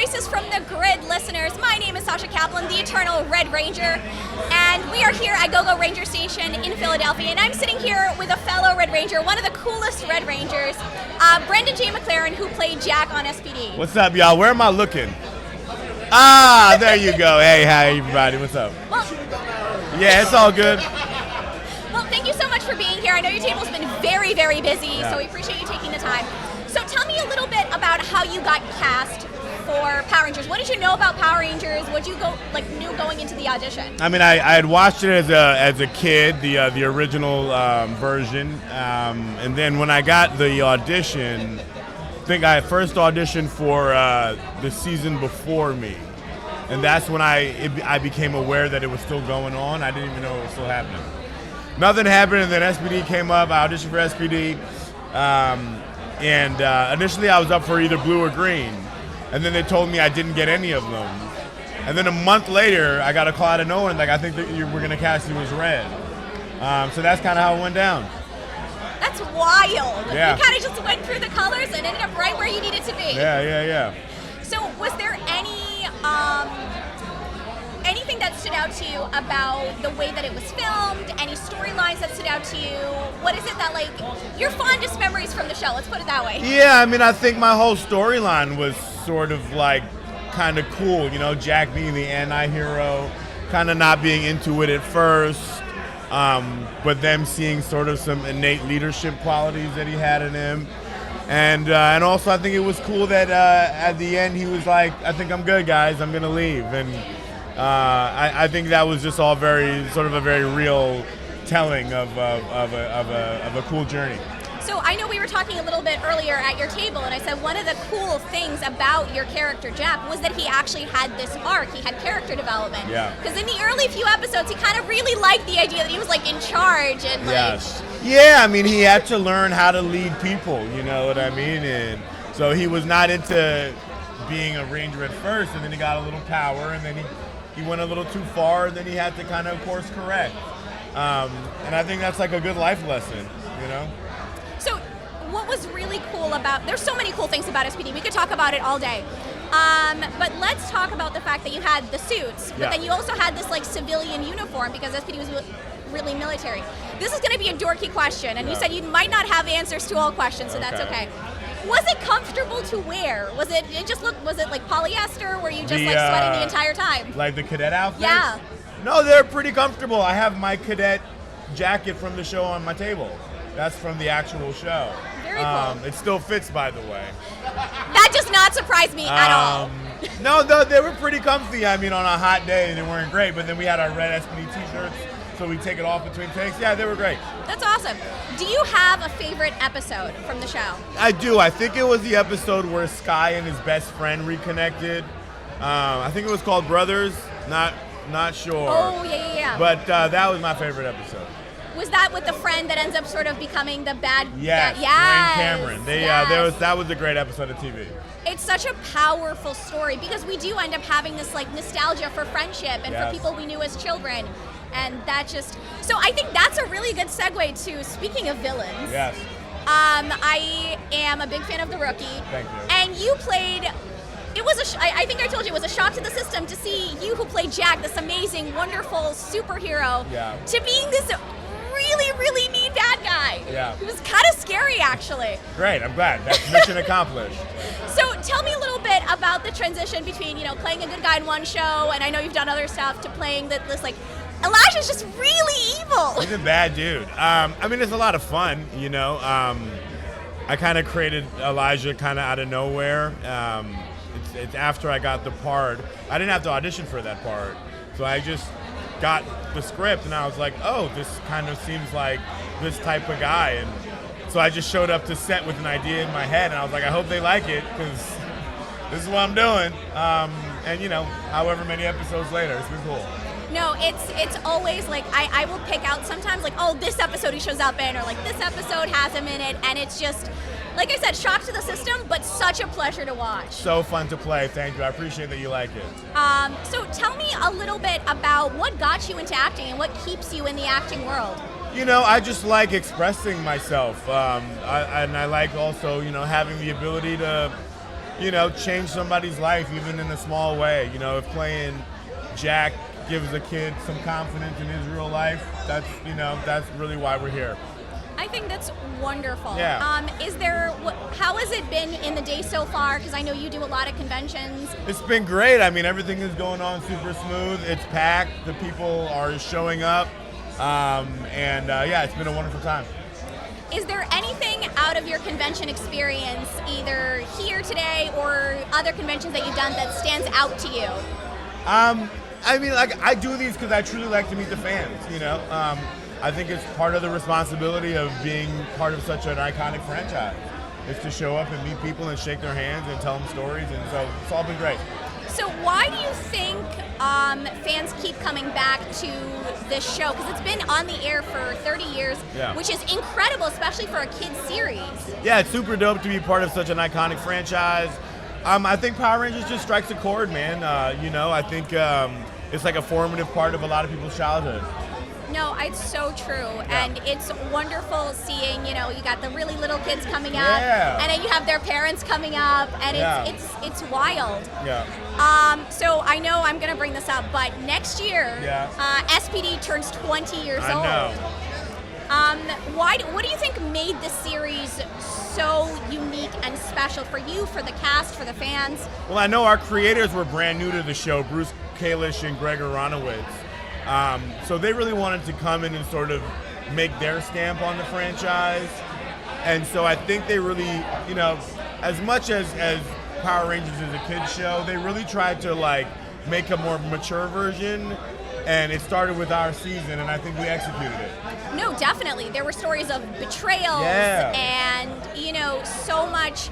Voices from the Grid listeners. My name is Sasha Kaplan, the Eternal Red Ranger, and we are here at GoGo Ranger Station in Philadelphia, and I'm sitting here with a fellow Red Ranger, one of the coolest Red Rangers, Brendan J. McLaren, who played Jack on SPD. What's up, y'all? Where am I looking? There you go. Hey, hi, everybody. What's up? Well, yeah, it's all good. Well, thank you so much for being here. I know your table's been very, very busy, so we appreciate you taking the time. So tell me a little bit about how you got cast for Power Rangers. What did you know about Power Rangers? What did you knew going into the audition? I mean, I had watched it as a kid, the original version, and then when I got the audition, I think I first auditioned for the season before me, and that's when I became aware that it was still going on. I didn't even know it was still happening. Nothing happened, and then SPD came up. I auditioned for SPD, and initially I was up for either blue or green, and then they told me I didn't get any of them. And then a month later, I got a call out of nowhere, and like, I think that we're going to cast you as red. So that's kind of how it went down. That's wild. Yeah. You kind of just went through the colors and ended up right where you needed to be. Yeah. So was there anything that stood out to you about the way that it was filmed? Any storylines that stood out to you? What is it that, like, your fondest memories from the show? Let's put it that way. Yeah, I mean, I think my whole storyline was sort of like kind of cool. You know, Jack being the anti-hero, kind of not being into it at first, but them seeing sort of some innate leadership qualities that he had in him. And also I think it was cool that at the end he was like, I think I'm good, guys, I'm going to leave. And I think that was just all very real telling of a cool journey. So I know we were talking a little bit earlier at your table, and I said one of the cool things about your character Jack was that he actually had this arc. He had character development. Yeah. Because in the early few episodes, he kind of really liked the idea that he was like in charge and yes. Yeah, I mean, he had to learn how to lead people. You know what I mean? And so he was not into being a ranger at first, and then he got a little power, and then he went a little too far, and then he had to kind of course correct. And I think that's like a good life lesson, you know? So what was really cool about, there's so many cool things about SPD, we could talk about it all day. But let's talk about the fact that you had the suits, but then you also had this like civilian uniform because SPD was really military. This is going to be a dorky question, and you said you might not have answers to all questions, so that's okay. Was it comfortable to wear? Was it like polyester? Were you just like sweating the entire time? Like the cadet outfits? Yeah. No, they're pretty comfortable. I have my cadet jacket from the show on my table. That's from the actual show. Very cool. It still fits, by the way. That does not surprise me at all. No, they were pretty comfy. I mean, on a hot day, they weren't great, but then we had our red SPD t-shirts, so we take it off between takes. Yeah, they were great. That's awesome. Do you have a favorite episode from the show? I do. I think it was the episode where Sky and his best friend reconnected. I think it was called Brothers. Not sure. Oh, yeah. But that was my favorite episode. Was that with the friend that ends up sort of becoming the bad guy? Yes, Wayne Cameron. That was a great episode of TV. It's such a powerful story because we do end up having this like nostalgia for friendship and for people we knew as children. And that just, so I think that's a really good segue to, speaking of villains. Yes. I am a big fan of The Rookie. Thank you. And you played, it was I think I told you, it was a shock to the system to see you who played Jack, this amazing, wonderful superhero, to being this really, really mean bad guy. Yeah. It was kind of scary, actually. Great, I'm glad. That's mission accomplished. So tell me a little bit about the transition between, playing a good guy in one show, and I know you've done other stuff, to playing this, like, Elijah's just really evil. He's a bad dude. I mean, it's a lot of fun, you know. I kind of created Elijah kind of out of nowhere. It's after I got the part. I didn't have to audition for that part. So I just got the script, and I was like, oh, this kind of seems like this type of guy. And so I just showed up to set with an idea in my head, and I was like, I hope they like it, because this is what I'm doing. And, however many episodes later, it's been cool. No, it's always like, I will pick out sometimes like, oh, this episode he shows up in, or like this episode has him in it, and it's just, like I said, shock to the system, but such a pleasure to watch. So fun to play, thank you. I appreciate that you like it. So tell me a little bit about what got you into acting and what keeps you in the acting world. I just like expressing myself, and I like also, having the ability to change somebody's life even in a small way. If playing Jack gives a kid some confidence in his real life, that's really why we're here. I think that's wonderful. Yeah. How has it been in the day so far? Because I know you do a lot of conventions. It's been great. I mean, everything is going on super smooth. It's packed. The people are showing up. It's been a wonderful time. Is there anything out of your convention experience, either here today or other conventions that you've done, that stands out to you? I do these because I truly like to meet the fans, I think it's part of the responsibility of being part of such an iconic franchise, is to show up and meet people and shake their hands and tell them stories, and so it's all been great. So why do you think fans keep coming back to this show? Because it's been on the air for 30 years, which is incredible, especially for a kid's series. Yeah, it's super dope to be part of such an iconic franchise. I think Power Rangers just strikes a chord, man. I think it's like a formative part of a lot of people's childhood. No, it's so true, and it's wonderful seeing, you got the really little kids coming up, and then you have their parents coming up, and it's wild. Yeah. So I know I'm going to bring this up, but next year, SPD turns 20 years old. I know. What do you think made this series so unique and special for you, for the cast, for the fans? Well, I know our creators were brand new to the show, Bruce Kalish and Greg Aronowitz. So they really wanted to come in and sort of make their stamp on the franchise. And so I think they really, as much as Power Rangers is a kid's show, they really tried to make a more mature version. And it started with our season, and I think we executed it. No, definitely. There were stories of betrayals and, so much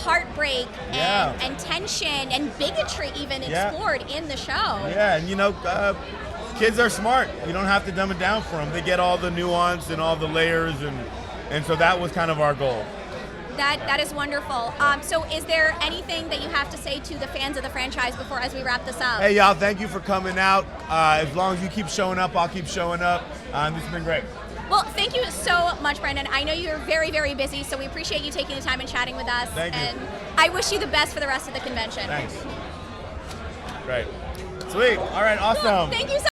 heartbreak and tension and bigotry even explored in the show. Yeah, and kids are smart. You don't have to dumb it down for them. They get all the nuance and all the layers, and so that was kind of our goal. That is wonderful. So is there anything that you have to say to the fans of the franchise as we wrap this up? Hey, y'all, thank you for coming out. As long as you keep showing up, I'll keep showing up. This has been great. Well, thank you so much, Brendan. I know you're very, very busy, so we appreciate you taking the time and chatting with us. Thank you. And I wish you the best for the rest of the convention. Thanks. Great. Sweet. All right, awesome. Thank you so